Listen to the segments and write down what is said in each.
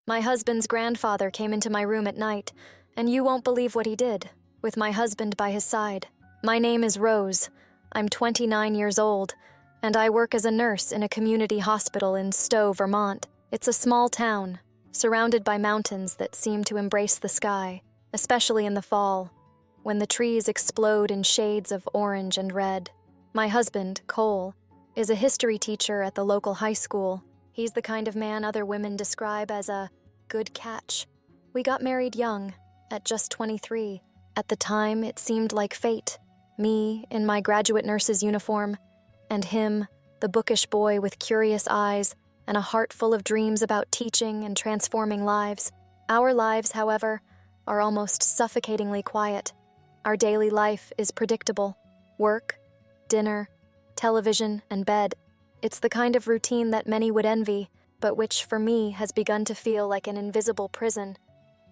My husband's grandfather came into my room at night, and you won't believe what he did, with my husband by his side. My name is Rose. I'm 29 years old, and I work as a nurse in a community hospital in Stowe, Vermont. It's a small town, surrounded by mountains that seem to embrace the sky, especially in the fall, when the trees explode in shades of orange and red. My husband, Cole, is a history teacher at the local high school. He's the kind of man other women describe as a good catch. We got married young, at just 23. At the time, it seemed like fate. Me, in my graduate nurse's uniform, and him, the bookish boy with curious eyes and a heart full of dreams about teaching and transforming lives. Our lives, however, are almost suffocatingly quiet. Our daily life is predictable. Work, dinner, television, and bed. It's the kind of routine that many would envy, but which, for me, has begun to feel like an invisible prison.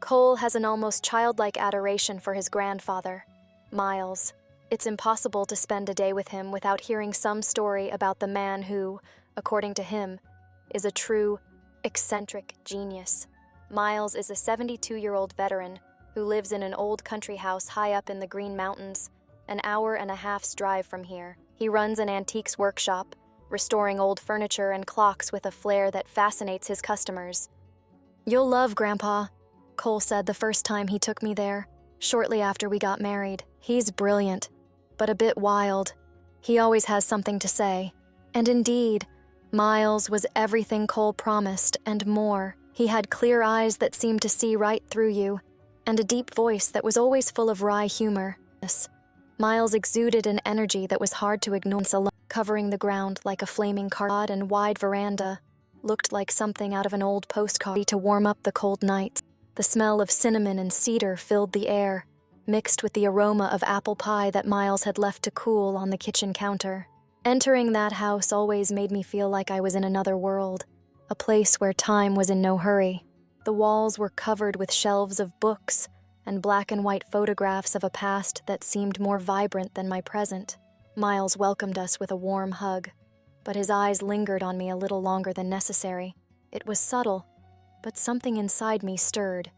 Cole has an almost childlike adoration for his grandfather, Miles. It's impossible to spend a day with him without hearing some story about the man who, according to him, is a true, eccentric genius. Miles is a 72-year-old veteran who lives in an old country house high up in the Green Mountains, an hour and a half's drive from here. He runs an antiques workshop, restoring old furniture and clocks with a flair that fascinates his customers. "You'll love Grandpa," Cole said the first time he took me there, shortly after we got married. "He's brilliant, but a bit wild. He always has something to say." And indeed, Miles was everything Cole promised and more. He had clear eyes that seemed to see right through you, and a deep voice that was always full of wry humor. Miles exuded an energy that was hard to ignore. Covering the ground like a flaming card and wide veranda looked like something out of an old postcard to warm up the cold nights. The smell of cinnamon and cedar filled the air, mixed with the aroma of apple pie that Miles had left to cool on the kitchen counter. Entering that house always made me feel like I was in another world, a place where time was in no hurry. The walls were covered with shelves of books and black and white photographs of a past that seemed more vibrant than my present. Miles welcomed us with a warm hug, but his eyes lingered on me a little longer than necessary. It was subtle, but something inside me stirred.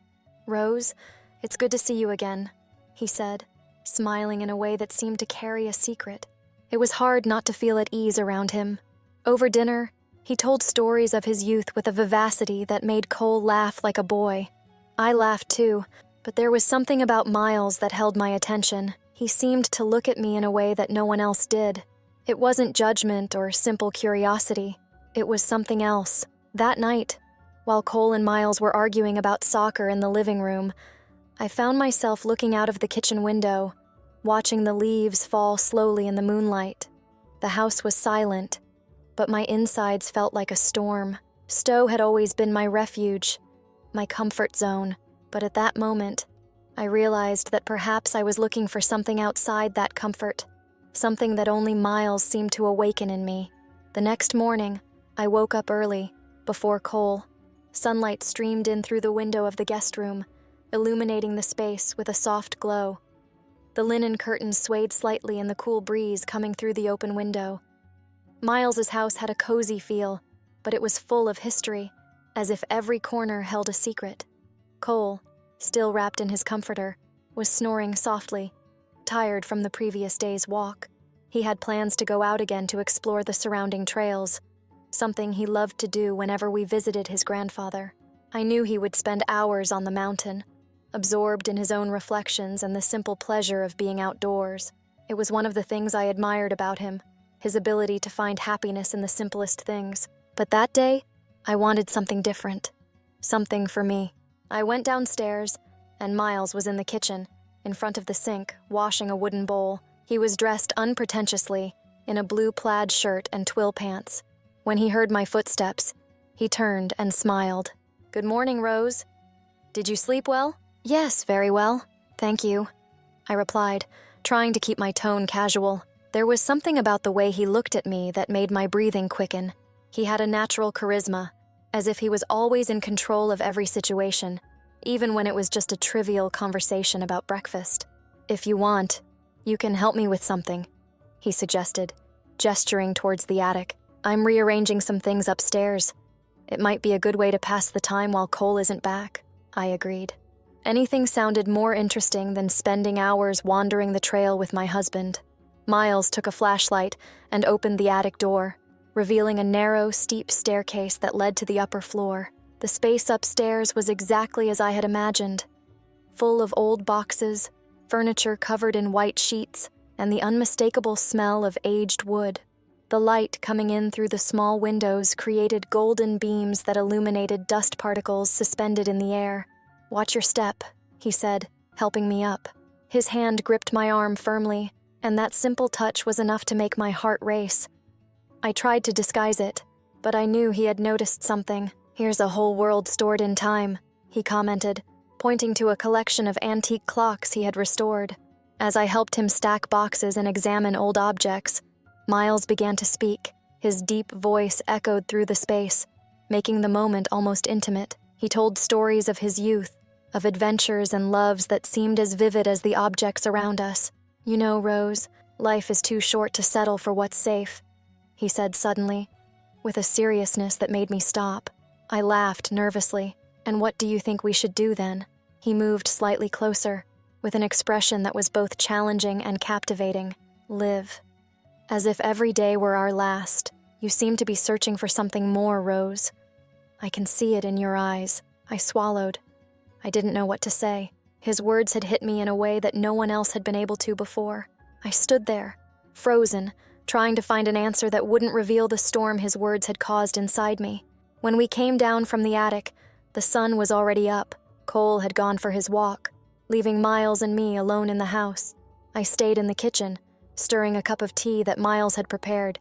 "Rose, it's good to see you again," he said, smiling in a way that seemed to carry a secret. It was hard not to feel at ease around him. Over dinner, he told stories of his youth with a vivacity that made Cole laugh like a boy. I laughed too, but there was something about Miles that held my attention. He seemed to look at me in a way that no one else did. It wasn't judgment or simple curiosity. It was something else. That night, while Cole and Miles were arguing about soccer in the living room, I found myself looking out of the kitchen window, watching the leaves fall slowly in the moonlight. The house was silent, but my insides felt like a storm. Stowe had always been my refuge, my comfort zone, but at that moment, I realized that perhaps I was looking for something outside that comfort, something that only Miles seemed to awaken in me. The next morning, I woke up early, before Cole. Sunlight streamed in through the window of the guest room, illuminating the space with a soft glow. The linen curtains swayed slightly in the cool breeze coming through the open window. Miles's house had a cozy feel, but it was full of history, as if every corner held a secret. Cole, still wrapped in his comforter, was snoring softly, tired from the previous day's walk. He had plans to go out again to explore the surrounding trails, something he loved to do whenever we visited his grandfather. I knew he would spend hours on the mountain, absorbed in his own reflections and the simple pleasure of being outdoors. It was one of the things I admired about him, his ability to find happiness in the simplest things. But that day, I wanted something different, something for me. I went downstairs, and Miles was in the kitchen, in front of the sink, washing a wooden bowl. He was dressed unpretentiously, in a blue plaid shirt and twill pants. When he heard my footsteps, he turned and smiled. "Good morning, Rose. Did you sleep well?" "Yes, very well, thank you," I replied, trying to keep my tone casual. There was something about the way he looked at me that made my breathing quicken. He had a natural charisma, as if he was always in control of every situation, even when it was just a trivial conversation about breakfast. "If you want, you can help me with something," he suggested, gesturing towards the attic. "I'm rearranging some things upstairs. It might be a good way to pass the time while Cole isn't back, I agreed. Anything sounded more interesting than spending hours wandering the trail with my husband. Miles took a flashlight and opened the attic door, revealing a narrow, steep staircase that led to the upper floor. The space upstairs was exactly as I had imagined, full of old boxes, furniture covered in white sheets, and the unmistakable smell of aged wood. The light coming in through the small windows created golden beams that illuminated dust particles suspended in the air. "Watch your step," he said, helping me up. His hand gripped my arm firmly, and that simple touch was enough to make my heart race. I tried to disguise it, but I knew he had noticed something. "Here's a whole world stored in time," he commented, pointing to a collection of antique clocks he had restored. As I helped him stack boxes and examine old objects, Miles began to speak. His deep voice echoed through the space, making the moment almost intimate. He told stories of his youth, of adventures and loves that seemed as vivid as the objects around us. "You know, Rose, life is too short to settle for what's safe," he said suddenly, with a seriousness that made me stop. I laughed nervously. "And what do you think we should do then?" He moved slightly closer, with an expression that was both challenging and captivating. "Live. As if every day were our last. You seem to be searching for something more, Rose. I can see it in your eyes." I swallowed. I didn't know what to say. His words had hit me in a way that no one else had been able to before. I stood there, frozen, trying to find an answer that wouldn't reveal the storm his words had caused inside me. When we came down from the attic, the sun was already up. Cole had gone for his walk, leaving Miles and me alone in the house. I stayed in the kitchen, stirring a cup of tea that Miles had prepared.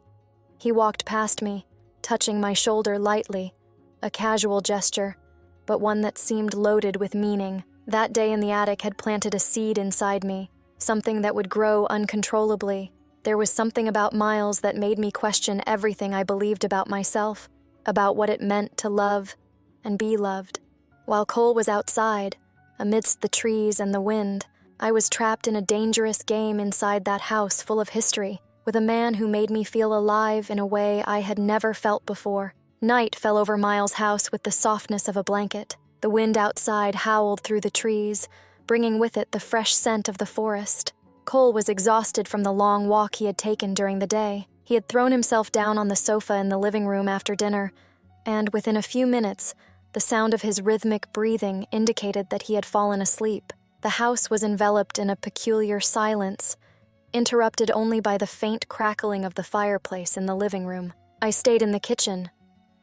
He walked past me, touching my shoulder lightly, a casual gesture, but one that seemed loaded with meaning. That day in the attic had planted a seed inside me, something that would grow uncontrollably. There was something about Miles that made me question everything I believed about myself, about what it meant to love and be loved. While Cole was outside, amidst the trees and the wind, I was trapped in a dangerous game inside that house full of history, with a man who made me feel alive in a way I had never felt before. Night fell over Miles' house with the softness of a blanket. The wind outside howled through the trees, bringing with it the fresh scent of the forest. Cole was exhausted from the long walk he had taken during the day. He had thrown himself down on the sofa in the living room after dinner, and within a few minutes, the sound of his rhythmic breathing indicated that he had fallen asleep. The house was enveloped in a peculiar silence, interrupted only by the faint crackling of the fireplace in the living room. I stayed in the kitchen,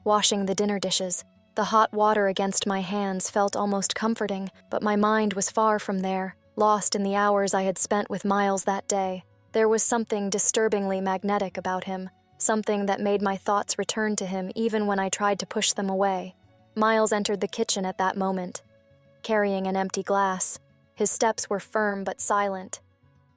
washing the dinner dishes. The hot water against my hands felt almost comforting, but my mind was far from there, lost in the hours I had spent with Miles that day. There was something disturbingly magnetic about him, something that made my thoughts return to him even when I tried to push them away. Miles entered the kitchen at that moment, carrying an empty glass. His steps were firm but silent,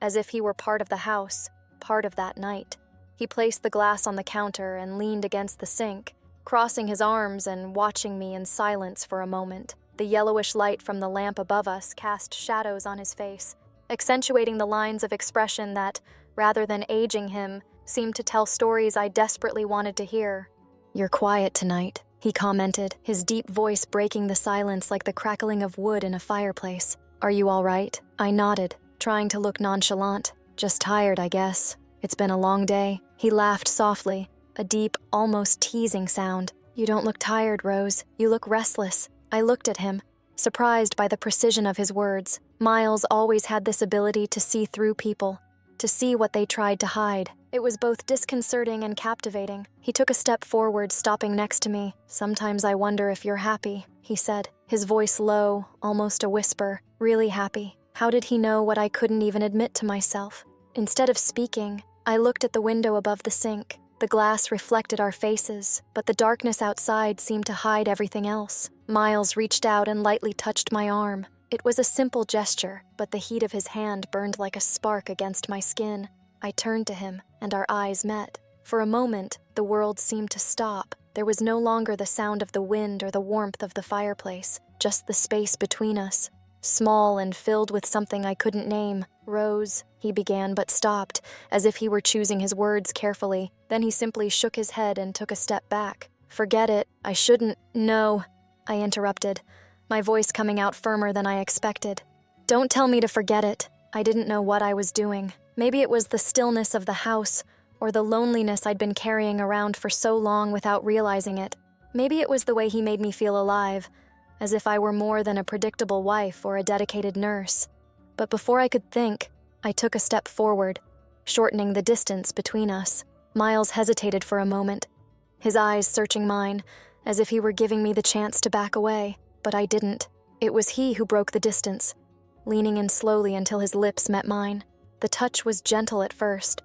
as if he were part of the house, part of that night. He placed the glass on the counter and leaned against the sink, crossing his arms and watching me in silence for a moment. The yellowish light from the lamp above us cast shadows on his face, accentuating the lines of expression that, rather than aging him, seemed to tell stories I desperately wanted to hear. "You're quiet tonight," he commented, his deep voice breaking the silence like the crackling of wood in a fireplace. "Are you all right?" I nodded, trying to look nonchalant. "Just tired, I guess. It's been a long day." He laughed softly, a deep, almost teasing sound. "You don't look tired, Rose. You look restless." I looked at him, surprised by the precision of his words. Miles always had this ability to see through people, to see what they tried to hide. It was both disconcerting and captivating. He took a step forward, stopping next to me. "Sometimes I wonder if you're happy," he said, his voice low, almost a whisper. "Really happy." How did he know what I couldn't even admit to myself? Instead of speaking, I looked at the window above the sink. The glass reflected our faces, but the darkness outside seemed to hide everything else. Miles reached out and lightly touched my arm. It was a simple gesture, but the heat of his hand burned like a spark against my skin. I turned to him, and our eyes met. For a moment, the world seemed to stop. There was no longer the sound of the wind or the warmth of the fireplace, just the space between us, small and filled with something I couldn't name. "Rose," he began, but stopped, as if he were choosing his words carefully. Then he simply shook his head and took a step back. Forget it. I shouldn't. No, I interrupted, my voice coming out firmer than I expected. Don't tell me to forget it. I didn't know what I was doing. Maybe it was the stillness of the house, or the loneliness I'd been carrying around for so long without realizing it. Maybe it was the way he made me feel alive, as if I were more than a predictable wife or a dedicated nurse. But before I could think, I took a step forward, shortening the distance between us. Miles hesitated for a moment, his eyes searching mine, as if he were giving me the chance to back away, but I didn't. It was he who broke the distance, leaning in slowly until his lips met mine. The touch was gentle at first,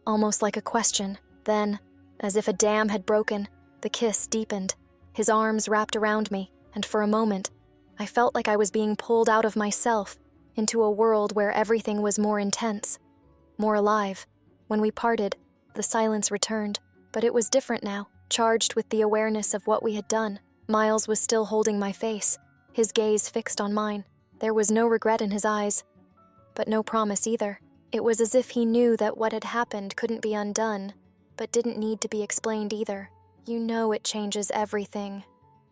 almost like a question. Then, as if a dam had broken, the kiss deepened. His arms wrapped around me, and for a moment, I felt like I was being pulled out of myself into a world where everything was more intense, more alive. When we parted, the silence returned, but it was different now, charged with the awareness of what we had done. Miles was still holding my face, his gaze fixed on mine. There was no regret in his eyes, but no promise either. It was as if he knew that what had happened couldn't be undone, but didn't need to be explained either. You know it changes everything,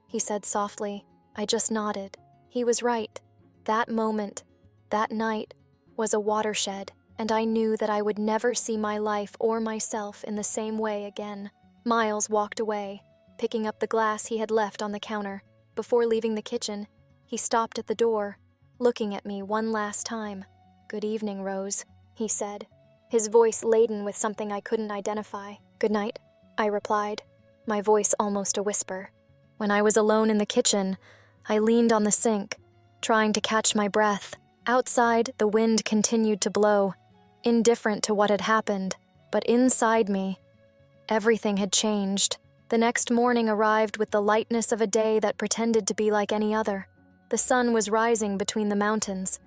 he said softly. I just nodded. He was right. That moment, that night, was a watershed, and I knew that I would never see my life or myself in the same way again. Miles walked away, picking up the glass he had left on the counter. Before leaving the kitchen, he stopped at the door, looking at me one last time. Good evening, Rose, he said, his voice laden with something I couldn't identify. Good night, I replied, my voice almost a whisper. When I was alone in the kitchen, I leaned on the sink, trying to catch my breath. Outside, the wind continued to blow, indifferent to what had happened, but inside me, everything had changed. The next morning arrived with the lightness of a day that pretended to be like any other. The sun was rising between the mountains,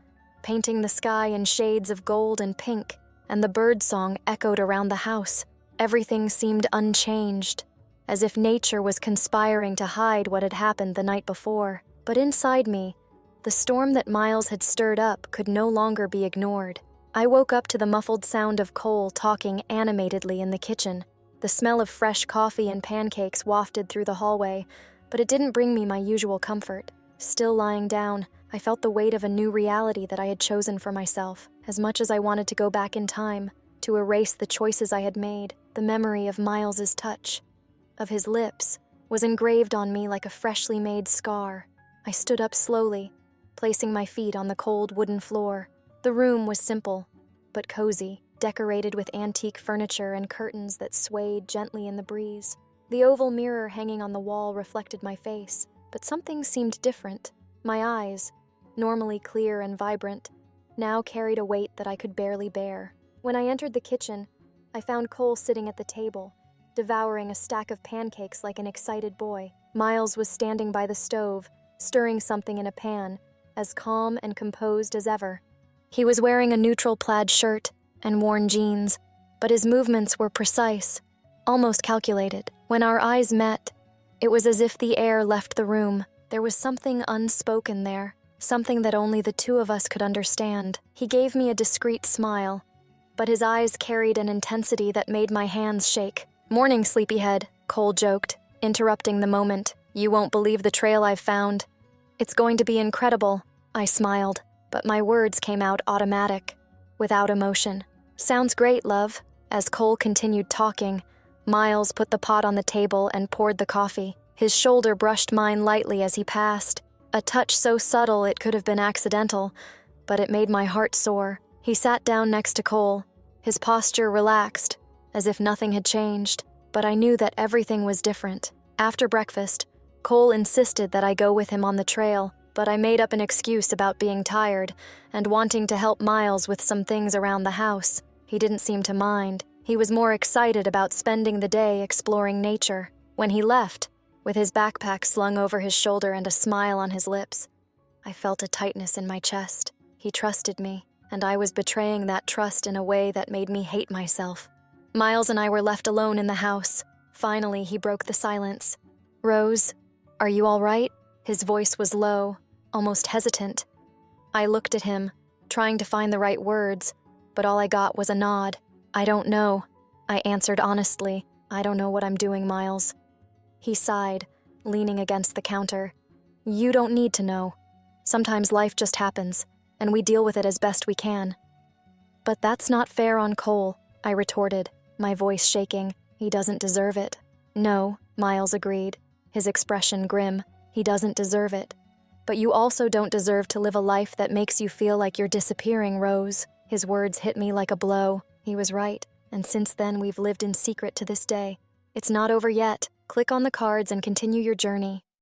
painting the sky in shades of gold and pink, and the birdsong echoed around the house. Everything seemed unchanged, as if nature was conspiring to hide what had happened the night before. But inside me, the storm that Miles had stirred up could no longer be ignored. I woke up to the muffled sound of Cole talking animatedly in the kitchen. The smell of fresh coffee and pancakes wafted through the hallway, but it didn't bring me my usual comfort. Still lying down, I felt the weight of a new reality that I had chosen for myself. As much as I wanted to go back in time, to erase the choices I had made, the memory of Miles's touch, of his lips, was engraved on me like a freshly made scar. I stood up slowly, placing my feet on the cold wooden floor. The room was simple, but cozy, decorated with antique furniture and curtains that swayed gently in the breeze. The oval mirror hanging on the wall reflected my face, but something seemed different. My eyes, normally clear and vibrant, now carried a weight that I could barely bear. When I entered the kitchen, I found Cole sitting at the table, devouring a stack of pancakes like an excited boy. Miles was standing by the stove, stirring something in a pan, as calm and composed as ever. He was wearing a neutral plaid shirt and worn jeans, but his movements were precise, almost calculated. When our eyes met, it was as if the air left the room. There was something unspoken there, something that only the two of us could understand. He gave me a discreet smile, but his eyes carried an intensity that made my hands shake. Morning, sleepyhead, Cole joked, interrupting the moment. You won't believe the trail I've found. It's going to be incredible, I smiled, but my words came out automatic, without emotion. Sounds great, love. As Cole continued talking, Miles put the pot on the table and poured the coffee. His shoulder brushed mine lightly as he passed, a touch so subtle it could have been accidental, but it made my heart soar. He sat down next to Cole, his posture relaxed, as if nothing had changed, but I knew that everything was different. After breakfast, Cole insisted that I go with him on the trail, but I made up an excuse about being tired and wanting to help Miles with some things around the house. He didn't seem to mind. He was more excited about spending the day exploring nature. When he left, with his backpack slung over his shoulder and a smile on his lips, I felt a tightness in my chest. He trusted me, and I was betraying that trust in a way that made me hate myself. Miles and I were left alone in the house. Finally, he broke the silence. Rose, are you all right? His voice was low, almost hesitant. I looked at him, trying to find the right words, but all I got was a nod. I don't know, I answered honestly. I don't know what I'm doing, Miles. He sighed, leaning against the counter. You don't need to know. Sometimes life just happens, and we deal with it as best we can. But that's not fair on Cole, I retorted, my voice shaking. He doesn't deserve it. No, Miles agreed, his expression grim. He doesn't deserve it. But you also don't deserve to live a life that makes you feel like you're disappearing, Rose. His words hit me like a blow. He was right, and since then we've lived in secret to this day. It's not over yet. Click on the cards and continue your journey.